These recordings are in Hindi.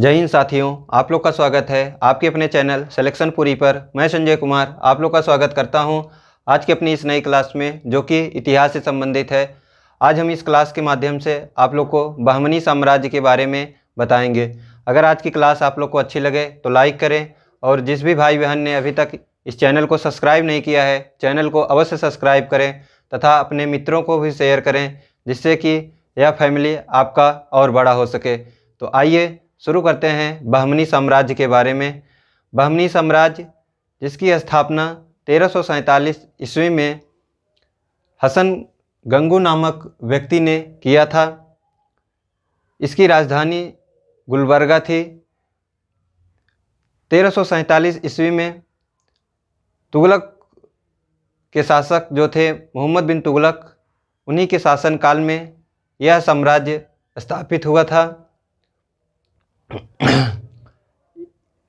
जय हिंद साथियों, आप लोग का स्वागत है आपके अपने चैनल सिलेक्शन पूरी पर। मैं संजय कुमार आप लोग का स्वागत करता हूं आज की अपनी इस नई क्लास में, जो कि इतिहास से संबंधित है। आज हम इस क्लास के माध्यम से आप लोग को बहमनी साम्राज्य के बारे में बताएंगे। अगर आज की क्लास आप लोग को अच्छी लगे तो लाइक करें, और जिस भी भाई बहन ने अभी तक इस चैनल को सब्सक्राइब नहीं किया है, चैनल को अवश्य सब्सक्राइब करें तथा अपने मित्रों को भी शेयर करें, जिससे कि यह फैमिली आपका और बड़ा हो सके। तो आइए शुरू करते हैं बहमनी साम्राज्य के बारे में। बहमनी साम्राज्य, जिसकी स्थापना 1347 ईस्वी में हसन गंगू नामक व्यक्ति ने किया था। इसकी राजधानी गुलबर्गा थी। 1347 ईस्वी में तुगलक के शासक जो थे मोहम्मद बिन तुगलक, उन्हीं के शासनकाल में यह साम्राज्य स्थापित हुआ था।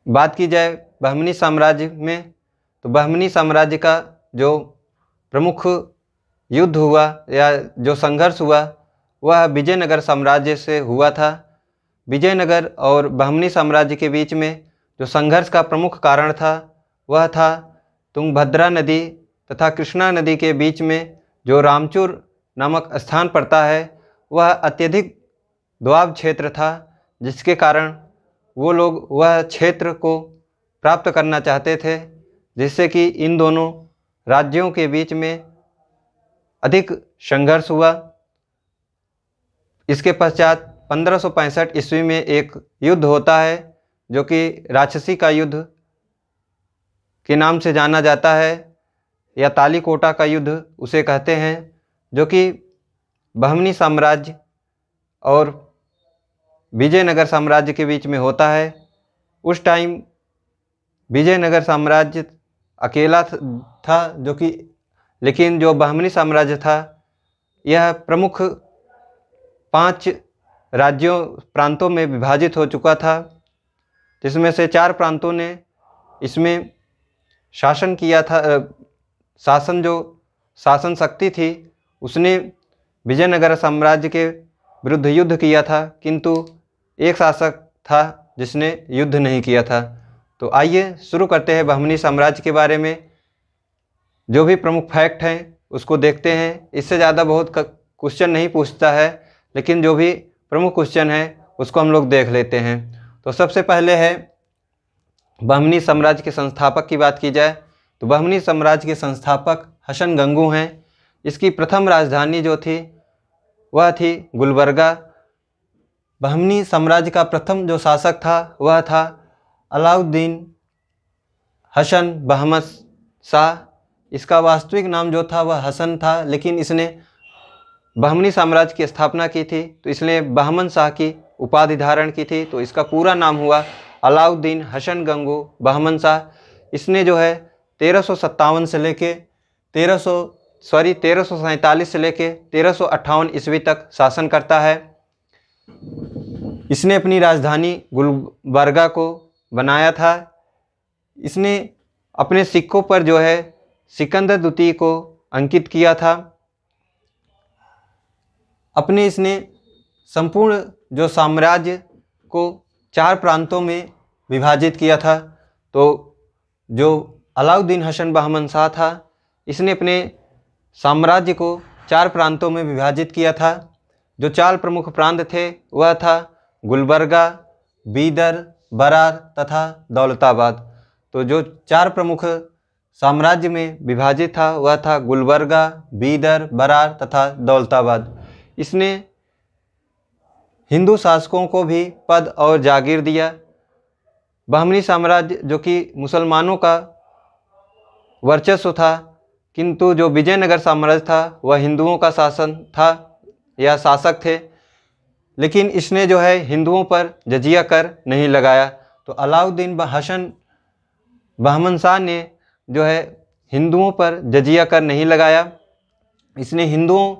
बात की जाए बहमनी साम्राज्य में, तो बहमनी साम्राज्य का जो प्रमुख युद्ध हुआ या जो संघर्ष हुआ वह विजयनगर साम्राज्य से हुआ था। विजयनगर और बहमनी साम्राज्य के बीच में जो संघर्ष का प्रमुख कारण था वह था तुंगभद्रा नदी तथा कृष्णा नदी के बीच में जो रामचूर नामक स्थान पड़ता है, वह अत्यधिक दोआब क्षेत्र था, जिसके कारण वो लोग वह क्षेत्र को प्राप्त करना चाहते थे, जिससे कि इन दोनों राज्यों के बीच में अधिक संघर्ष हुआ। इसके पश्चात 1565 ईस्वी में एक युद्ध होता है, जो कि राक्षसी का युद्ध के नाम से जाना जाता है, या तालीकोटा का युद्ध उसे कहते हैं, जो कि बहमनी साम्राज्य और विजयनगर साम्राज्य के बीच में होता है। उस टाइम विजयनगर साम्राज्य अकेला था, जो कि लेकिन जो बहमनी साम्राज्य था यह प्रमुख 5 राज्यों प्रांतों में विभाजित हो चुका था, जिसमें से 4 प्रांतों ने इसमें शासन किया था। शासन शक्ति थी उसने विजयनगर साम्राज्य के विरुद्ध युद्ध किया था, किंतु एक शासक था जिसने युद्ध नहीं किया था। तो आइए शुरू करते हैं बहमनी साम्राज्य के बारे में। जो भी प्रमुख फैक्ट हैं उसको देखते हैं। इससे ज़्यादा बहुत क्वेश्चन नहीं पूछता है, लेकिन जो भी प्रमुख क्वेश्चन है उसको हम लोग देख लेते हैं। तो सबसे पहले है बहमनी साम्राज्य के संस्थापक की बात की जाए, तो बहमनी साम्राज्य के संस्थापक हसन गंगू हैं। इसकी प्रथम राजधानी जो थी वह थी गुलबर्गा। बहमनी साम्राज्य का प्रथम जो शासक था वह था अलाउद्दीन हसन बहमन शाह। इसका वास्तविक नाम जो था वह हसन था, लेकिन इसने बहमनी साम्राज्य की स्थापना की थी तो इसने बहमन शाह की उपाधि धारण की थी। तो इसका पूरा नाम हुआ अलाउद्दीन हसन गंगू बहमन शाह। इसने जो है 1357 से लेके 1347 से लेके 1358 ईस्वी तक शासन करता है। इसने अपनी राजधानी गुलबर्गा को बनाया था। इसने अपने सिक्कों पर जो है सिकंदर द्वितीय को अंकित किया था। अपने इसने संपूर्ण जो साम्राज्य को 4 प्रांतों में विभाजित किया था। तो जो अलाउद्दीन हसन बहमन शाह था, इसने अपने साम्राज्य को 4 प्रांतों में विभाजित किया था। जो 4 प्रमुख प्रांत थे वह था गुलबर्गा, बीदर, बरार तथा दौलताबाद। तो जो 4 प्रमुख साम्राज्य में विभाजित था वह था गुलबर्गा, बीदर, बरार तथा दौलताबाद। इसने हिंदू शासकों को भी पद और जागीर दिया। बहमनी साम्राज्य जो कि मुसलमानों का वर्चस्व था, किंतु जो विजयनगर साम्राज्य था वह हिंदुओं का शासन था या शासक थे, लेकिन इसने जो है हिंदुओं पर जजिया कर नहीं लगाया। तो अलाउद्दीन हसन बहमन शाह ने जो है हिंदुओं पर जजिया कर नहीं लगाया। इसने हिंदुओं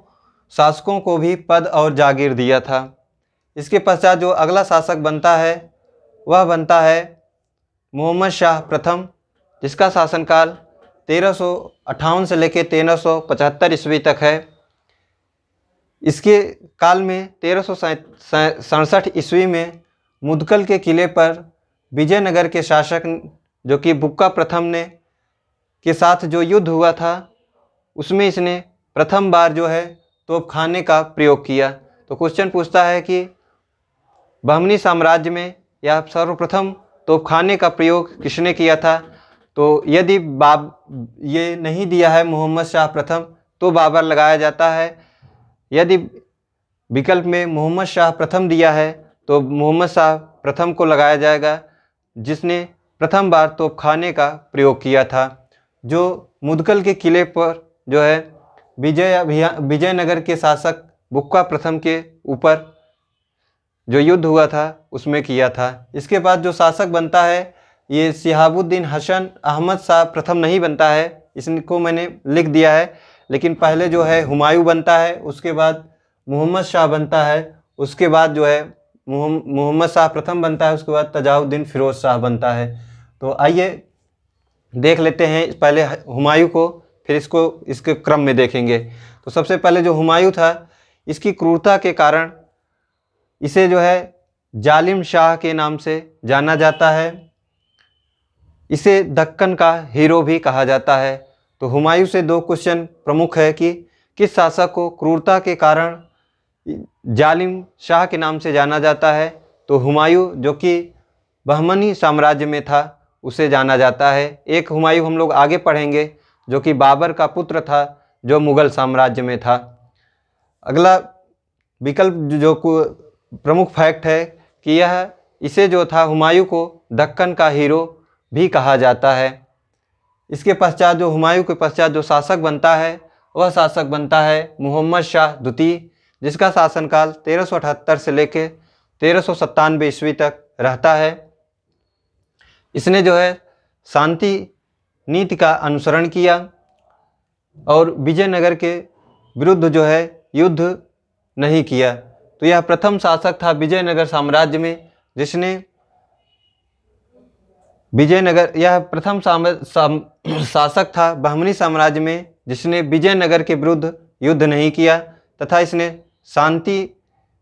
शासकों को भी पद और जागीर दिया था। इसके पश्चात जो अगला शासक बनता है वह बनता है मोहम्मद शाह प्रथम, जिसका शासनकाल 1358 से लेकर 1375 ईस्वी तक है। इसके काल में 1367 ईस्वी में मुदगल के किले पर विजयनगर के शासक जो कि बुक्का प्रथम ने के साथ जो युद्ध हुआ था उसमें इसने प्रथम बार जो है तोपखाने का प्रयोग किया। तो क्वेश्चन पूछता है कि बहमनी साम्राज्य में यह सर्वप्रथम तोपखाने का प्रयोग किसने किया था। तो यदि ये नहीं दिया है मोहम्मद शाह प्रथम तो बाबर लगाया जाता है। यदि विकल्प में मोहम्मद शाह प्रथम दिया है तो मोहम्मद शाह प्रथम को लगाया जाएगा, जिसने प्रथम बार तोपखाने का प्रयोग किया था। जो मुदगल के किले पर जो है विजयनगर के शासक बुक्का प्रथम के ऊपर जो युद्ध हुआ था उसमें किया था। इसके बाद जो शासक बनता है ये शिहाबुद्दीन हसन अहमद शाह प्रथम नहीं बनता है, इसको मैंने लिख दिया है। लेकिन पहले जो है हुमायूं बनता है, उसके बाद मोहम्मद शाह बनता है, उसके बाद जो है मोहम्मद शाह प्रथम बनता है, उसके बाद तजाउद्दीन फिरोज शाह बनता है। तो आइए देख लेते हैं पहले हुमायूं को, फिर इसको इसके क्रम में देखेंगे। तो सबसे पहले जो हुमायूं था इसकी क्रूरता के कारण इसे जो है जालिम शाह के नाम से जाना जाता है। इसे दक्कन का हीरो भी कहा जाता है। तो हुमायूं से दो क्वेश्चन प्रमुख है कि किस शासक को क्रूरता के कारण जालिम शाह के नाम से जाना जाता है। तो हुमायूं जो कि बहमनी साम्राज्य में था उसे जाना जाता है। एक हुमायूं हम लोग आगे पढ़ेंगे जो कि बाबर का पुत्र था जो मुग़ल साम्राज्य में था। अगला विकल्प जो प्रमुख फैक्ट है कि यह इसे जो था हुमायूं को दक्कन का हीरो भी कहा जाता है। इसके पश्चात जो हुमायूं के पश्चात जो शासक बनता है वह शासक बनता है मोहम्मद शाह द्वितीय, जिसका शासनकाल 1378 से लेकर 1397 ईस्वी तक रहता है। इसने जो है शांति नीति का अनुसरण किया और विजयनगर के विरुद्ध जो है युद्ध नहीं किया। तो यह प्रथम शासक था विजयनगर साम्राज्य में जिसने यह प्रथम शासक था बहमनी साम्राज्य में जिसने विजयनगर के विरुद्ध युद्ध नहीं किया तथा इसने शांति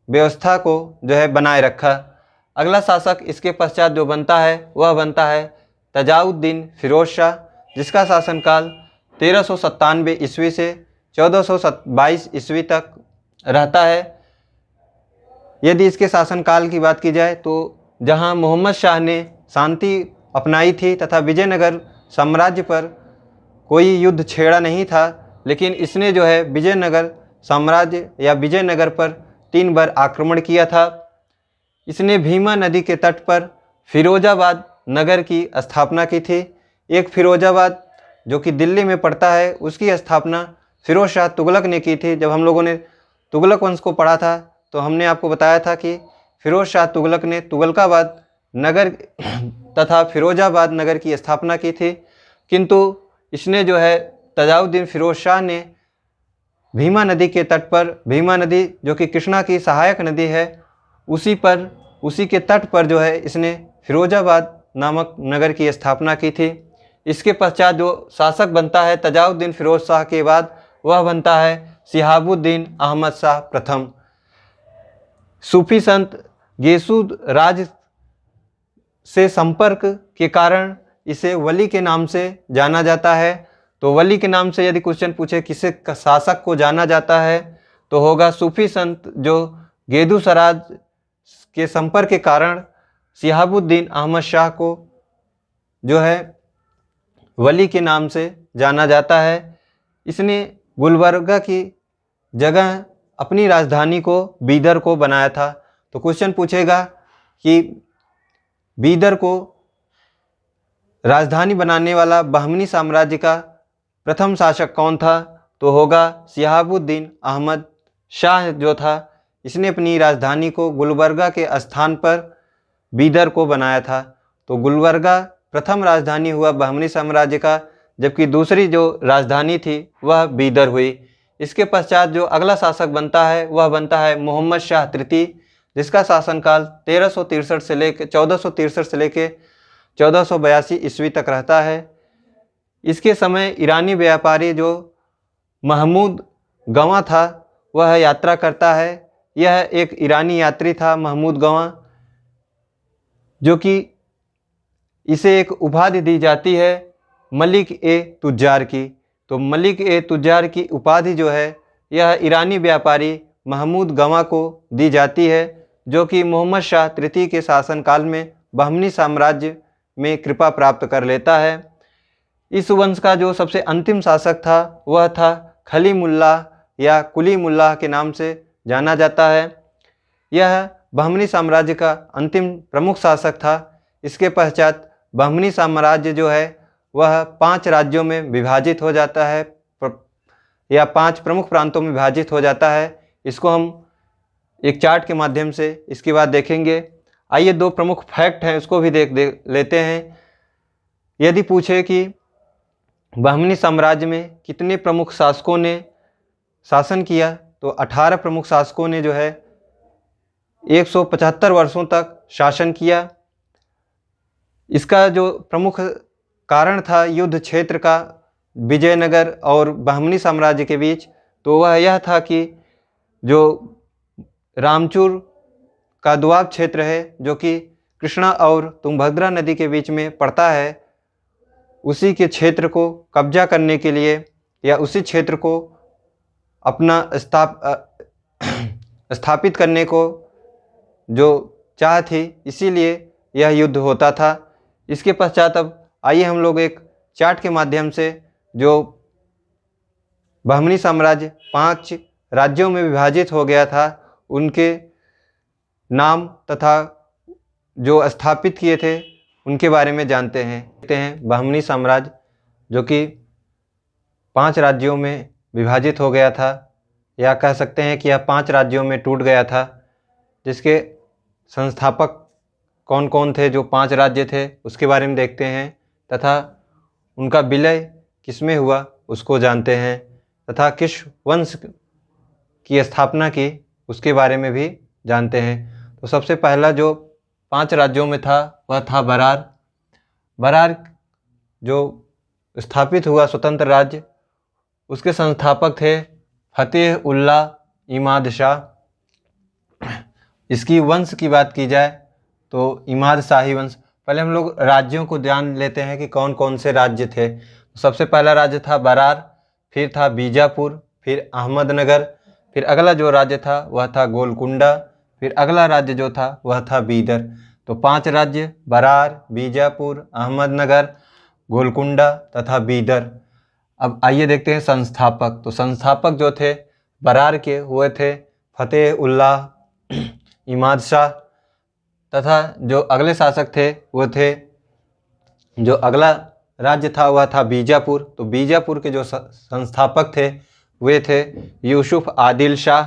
व्यवस्था को जो है बनाए रखा। अगला शासक इसके पश्चात जो बनता है वह बनता है तजाउद्दीन फिरोज शाह, जिसका शासनकाल 1397 ईस्वी से 1422 ईस्वी तक रहता है। यदि इसके शासनकाल की बात की जाए तो जहां मोहम्मद शाह ने शांति अपनाई थी तथा विजयनगर साम्राज्य पर कोई युद्ध छेड़ा नहीं था, लेकिन इसने जो है विजयनगर साम्राज्य या विजयनगर पर 3 बार आक्रमण किया था। इसने भीमा नदी के तट पर फिरोजाबाद नगर की स्थापना की थी। एक फिरोजाबाद जो कि दिल्ली में पड़ता है उसकी स्थापना फिरोज शाह तुगलक ने की थी। जब हम लोगों ने तुगलक वंश को पढ़ा था तो हमने आपको बताया था कि फिरोज शाह तुगलक ने तुगलकाबाद नगर तथा फिरोजाबाद नगर की स्थापना की थी, किंतु इसने जो है तजाउद्दीन फिरोज शाह ने भीमा नदी के तट पर, भीमा नदी जो कि कृष्णा की सहायक नदी है, उसी के तट पर जो है इसने फिरोजाबाद नामक नगर की स्थापना की थी। इसके पश्चात जो शासक बनता है तजाउद्दीन फिरोज शाह के बाद वह बनता है शिहाबुद्दीन अहमद शाह प्रथम। सूफी संत गेसू राज से संपर्क के कारण इसे वली के नाम से जाना जाता है। तो वली के नाम से यदि क्वेश्चन पूछे किसे शासक को जाना जाता है तो होगा सूफी संत जो गेदू सराज के संपर्क के कारण शिहाबुद्दीन अहमद शाह को जो है वली के नाम से जाना जाता है। इसने गुलबर्गा की जगह अपनी राजधानी को बीदर को बनाया था। तो क्वेश्चन पूछेगा कि बीदर को राजधानी बनाने वाला बहमनी साम्राज्य का प्रथम शासक कौन था, तो होगा शिहाबुद्दीन अहमद शाह जो था। इसने अपनी राजधानी को गुलबर्गा के स्थान पर बीदर को बनाया था। तो गुलबर्गा प्रथम राजधानी हुआ बहमनी साम्राज्य का, जबकि दूसरी जो राजधानी थी वह बीदर हुई। इसके पश्चात जो अगला शासक बनता है वह बनता है मोहम्मद शाह तृतीय, जिसका शासनकाल 1463 से लेकर 1482 ईस्वी तक रहता है। इसके समय ईरानी व्यापारी जो महमूद गवां था वह यात्रा करता है। यह एक ईरानी यात्री था महमूद गवां। जो कि इसे एक उपाधि दी जाती है मलिक ए तुज्जार की। तो मलिक ए तुज्जार की उपाधि जो है यह ईरानी व्यापारी महमूद गवां को दी जाती है, जो कि मोहम्मद शाह तृतीय के शासनकाल में बहमनी साम्राज्य में कृपा प्राप्त कर लेता है। इस वंश का जो सबसे अंतिम शासक था वह था खलीमुल्लाह या कुलीमुल्लाह के नाम से जाना जाता है। यह बहमनी साम्राज्य का अंतिम प्रमुख शासक था। इसके पश्चात बहमनी साम्राज्य जो है वह 5 राज्यों में विभाजित हो जाता है या 5 प्रमुख प्रांतों में विभाजित हो जाता है। इसको हम एक चार्ट के माध्यम से इसके बाद देखेंगे। आइए 2 प्रमुख फैक्ट हैं उसको भी देख लेते हैं। यदि पूछे कि बहमनी साम्राज्य में कितने प्रमुख शासकों ने शासन किया, तो 18 प्रमुख शासकों ने जो है 175 वर्षों तक शासन किया। इसका जो प्रमुख कारण था युद्ध क्षेत्र का विजयनगर और बहमनी साम्राज्य के बीच, तो वह यह था कि जो रामचूर का दोआब क्षेत्र है जो कि कृष्णा और तुंगभद्रा नदी के बीच में पड़ता है, उसी के क्षेत्र को कब्जा करने के लिए या उसी क्षेत्र को अपना स्थापित करने को जो चाह थी, इसीलिए यह युद्ध होता था। इसके पश्चात अब आइए हम लोग एक चार्ट के माध्यम से जो बहमनी साम्राज्य 5 राज्यों में विभाजित हो गया था उनके नाम तथा जो स्थापित किए थे उनके बारे में जानते हैं। देखते हैं बहमनी साम्राज्य जो कि 5 राज्यों में विभाजित हो गया था, या कह सकते हैं कि यह 5 राज्यों में टूट गया था। जिसके संस्थापक कौन कौन थे, जो 5 राज्य थे उसके बारे में देखते हैं, तथा उनका विलय किसमें हुआ उसको जानते हैं, तथा किस वंश की स्थापना की उसके बारे में भी जानते हैं। तो सबसे पहला जो 5 राज्यों में था वह था बरार। बरार जो स्थापित हुआ स्वतंत्र राज्य, उसके संस्थापक थे फतेह उल्लाह इमाद शाह। इसकी वंश की बात की जाए तो इमाद शाही वंश। पहले हम लोग राज्यों को जान लेते हैं कि कौन कौन से राज्य थे। सबसे पहला राज्य था बरार, फिर था बीजापुर, फिर अहमदनगर, फिर अगला जो राज्य था वह था गोलकुंडा, फिर अगला राज्य जो था वह था बीदर। तो 5 राज्य बरार, बीजापुर, अहमदनगर, गोलकुंडा तथा बीदर। अब आइए देखते हैं संस्थापक। तो संस्थापक जो थे बरार के हुए थे फतेह उल्लाह इमाद शाह, तथा जो अगले शासक थे वो थे, जो अगला राज्य था वह था बीजापुर। तो बीजापुर के जो संस्थापक थे वे थे यूसुफ आदिल शाह,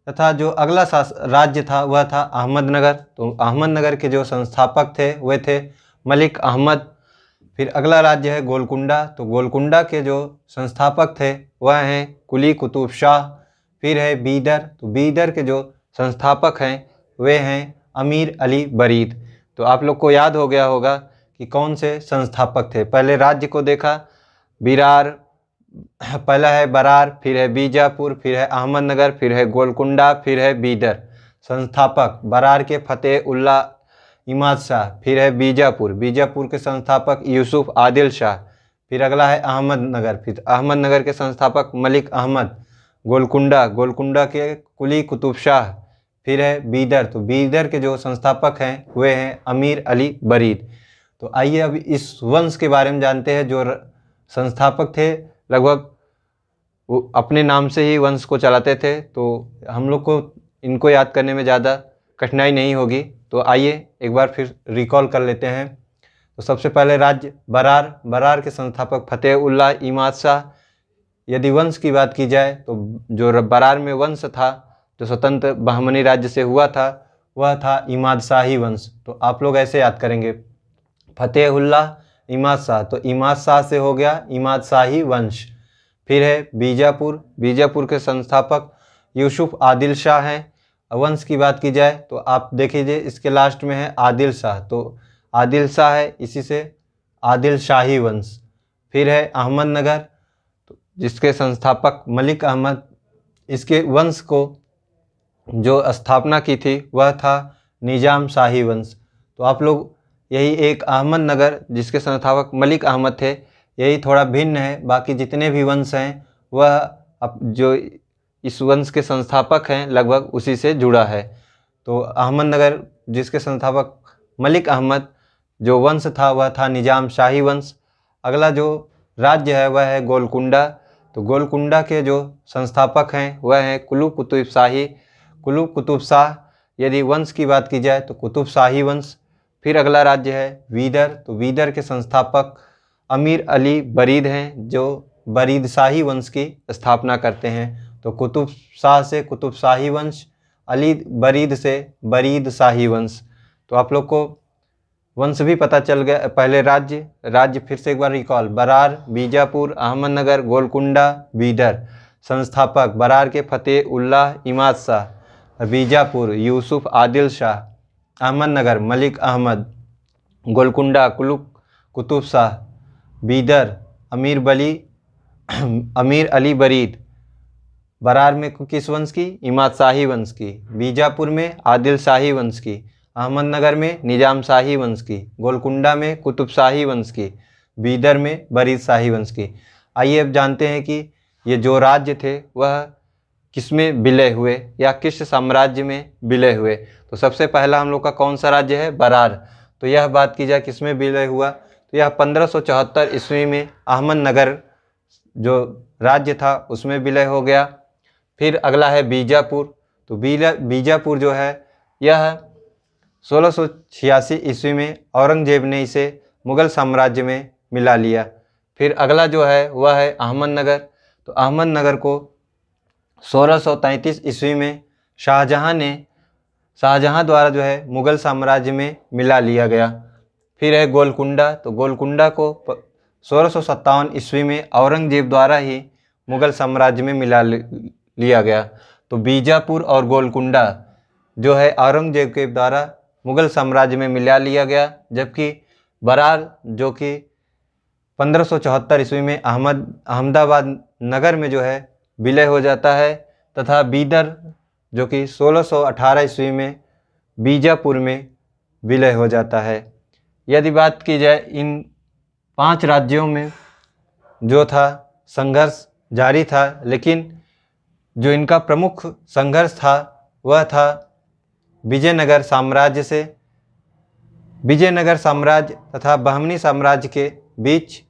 तथा जो अगला राज्य था वह था अहमदनगर। तो अहमदनगर के जो संस्थापक थे वे थे मलिक अहमद। फिर अगला राज्य है गोलकुंडा। तो गोलकुंडा के जो संस्थापक थे वह हैं कुली कुतुब शाह। फिर है बीदर। तो बीदर के जो संस्थापक हैं वे हैं अमीर अली बरीद। तो आप लोग को याद हो गया होगा कि कौन से संस्थापक थे। पहले राज्य को देखा, बिरार पहला है बरार, फिर है बीजापुर, फिर है अहमदनगर, फिर है गोलकुंडा, फिर है बीदर। संस्थापक बरार के फतेह उल्लाह इमाद शाह, फिर है बीजापुर, बीजापुर के संस्थापक यूसुफ आदिल शाह, फिर अगला है अहमदनगर, फिर अहमदनगर के संस्थापक मलिक अहमद, गोलकुंडा, गोलकुंडा के कुली कुतुब शाह, फिर है बीदर। तो बीदर के जो संस्थापक हैं वे हैं अमीर अली बरीद। तो आइए अब इस वंश के बारे में जानते हैं। जो संस्थापक थे लगभग वो अपने नाम से ही वंश को चलाते थे, तो हम लोग को इनको याद करने में ज़्यादा कठिनाई नहीं होगी। तो आइए एक बार फिर रिकॉल कर लेते हैं। तो सबसे पहले राज्य बरार, बरार के संस्थापक फतेह उल्लाह इमाद शाह। यदि वंश की बात की जाए तो जो बरार में वंश था जो स्वतंत्र बहमनी राज्य से हुआ था वह था इमाद शाही वंश। तो आप लोग ऐसे याद करेंगे फतेह उल्लाह इमाद शाह, तो इमाद शाह से हो गया इमाद शाही वंश। फिर है बीजापुर, बीजापुर के संस्थापक यूसुफ आदिल शाह हैं। वंश की बात की जाए तो आप देखिए इसके लास्ट में है आदिल शाह, तो आदिल शाह है, इसी से आदिल शाही वंश। फिर है अहमदनगर, तो जिसके संस्थापक मलिक अहमद। इसके वंश को जो स्थापना की थी वह था निजाम शाही वंश। तो आप लोग यही एक अहमदनगर जिसके संस्थापक मलिक अहमद थे, यही थोड़ा भिन्न है। बाकी जितने भी वंश हैं वह अब जो इस वंश के संस्थापक हैं लगभग उसी से जुड़ा है। तो अहमदनगर जिसके संस्थापक मलिक अहमद, जो वंश था वह था निजाम शाही वंश। अगला जो राज्य है वह है गोलकुंडा। तो गोलकुंडा के जो संस्थापक हैं वह हैं कुलुक कुतुब शाही। कुलुक कुतुब शाह, यदि वंश की बात की जाए तो कुतुब शाही वंश। फिर अगला राज्य है वीदर। तो वीदर के संस्थापक अमीर अली बरीद हैं, जो बरीद शाही वंश की स्थापना करते हैं। तो कुतुब शाह से कुतुब शाही वंश, अली बरीद से बरीद शाही वंश। तो आप लोग को वंश भी पता चल गया। पहले राज्य फिर से एक बार रिकॉल: बरार, बीजापुर, अहमदनगर, गोलकुंडा, बीदर। संस्थापक बरार के फतेह उल्लाह इमाद शाह, बीजापुर यूसुफ आदिल शाह, अहमदनगर मलिक अहमद, गोलकुंडा कुलुक कुतुब शाह, बीदर अमीर अली बरीद। बरार में किस वंश की? इमाद शाही वंश की। बीजापुर में आदिल शाही वंश की। अहमदनगर में निजाम शाही वंश की। गोलकुंडा में कुतुब शाही वंश की। बीदर में बरीद शाही वंश की। आइए अब जानते हैं कि ये जो राज्य थे वह किस में विलय हुए या किस साम्राज्य में विलय हुए। तो सबसे पहला हम लोग का कौन सा राज्य है? बरार। तो यह बात की जाए किस में विलय हुआ, तो यह 1574 ईस्वी में अहमदनगर जो राज्य था उसमें विलय हो गया। फिर अगला है बीजापुर। तो बीजापुर जो है यह 1686 ईस्वी में औरंगजेब ने इसे मुग़ल साम्राज्य में मिला लिया। फिर अगला जो है वह है अहमदनगर। तो अहमदनगर को 1633 ईस्वी में शाहजहां द्वारा जो है मुग़ल साम्राज्य में मिला लिया गया। फिर है गोलकुंडा। तो गोलकुंडा को 1657 ईस्वी में औरंगजेब द्वारा ही मुग़ल साम्राज्य में मिला लिया गया। तो बीजापुर और गोलकुंडा जो है औरंगजेब के द्वारा मुग़ल साम्राज्य में मिला लिया गया, जबकि बरार जो कि 1574 ईस्वी में अहमदाबाद नगर में जो है विलय हो जाता है, तथा बीदर जो कि 1618 ईस्वी में बीजापुर में विलय हो जाता है। यदि बात की जाए इन 5 राज्यों में जो था संघर्ष जारी था, लेकिन जो इनका प्रमुख संघर्ष था वह था विजयनगर साम्राज्य से। विजयनगर साम्राज्य तथा बहमनी साम्राज्य के बीच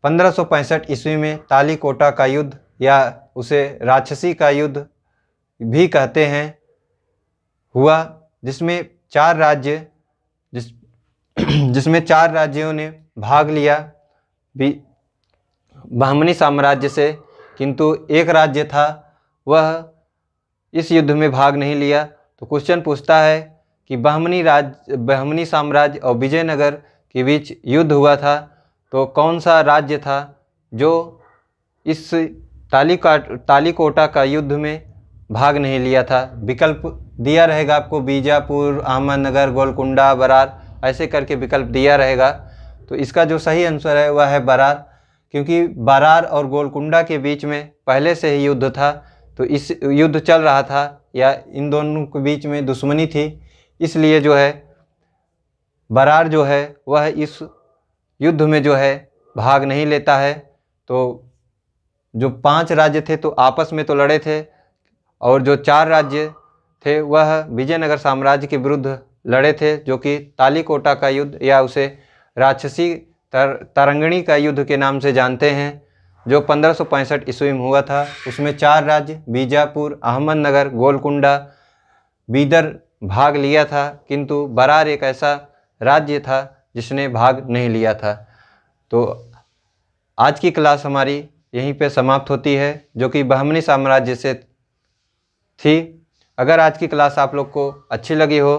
1565 ईस्वी में तालीकोटा का युद्ध या उसे राक्षसी का युद्ध भी कहते हैं हुआ, जिसमें 4 राज्यों ने भाग लिया बहमनी साम्राज्य से, किंतु एक राज्य था वह इस युद्ध में भाग नहीं लिया। तो क्वेश्चन पूछता है कि बहमनी साम्राज्य और विजयनगर के बीच युद्ध हुआ था, तो कौन सा राज्य था जो इस तालीकोटा का युद्ध में भाग नहीं लिया था? विकल्प दिया रहेगा आपको, बीजापुर, अहमदनगर, गोलकुंडा, बरार, ऐसे करके विकल्प दिया रहेगा। तो इसका जो सही आंसर है वह है बरार, क्योंकि बरार और गोलकुंडा के बीच में पहले से ही युद्ध था। तो इस युद्ध चल रहा था या इन दोनों के बीच में दुश्मनी थी, इसलिए जो है बरार जो है वह इस युद्ध में जो है भाग नहीं लेता है। तो जो 5 राज्य थे तो आपस में तो लड़े थे, और जो 4 राज्य थे वह विजयनगर साम्राज्य के विरुद्ध लड़े थे, जो कि तालीकोटा का युद्ध या उसे राक्षसी तरंगणी का युद्ध के नाम से जानते हैं, जो 1565 ईस्वी में हुआ था। उसमें 4 राज्य बीजापुर, अहमदनगर, गोलकुंडा, बीदर भाग लिया था, किंतु बरार एक ऐसा राज्य था जिसने भाग नहीं लिया था। तो आज की क्लास हमारी यहीं पे समाप्त होती है, जो कि बहमनी साम्राज्य से थी। अगर आज की क्लास आप लोग को अच्छी लगी हो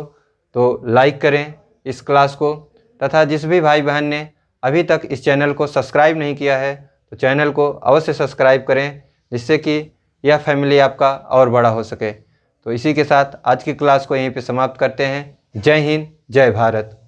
तो लाइक करें इस क्लास को, तथा जिस भी भाई बहन ने अभी तक इस चैनल को सब्सक्राइब नहीं किया है तो चैनल को अवश्य सब्सक्राइब करें, जिससे कि यह फैमिली आपका और बड़ा हो सके। तो इसी के साथ आज की क्लास को यहीं पे समाप्त करते हैं। जय हिंद, जय भारत।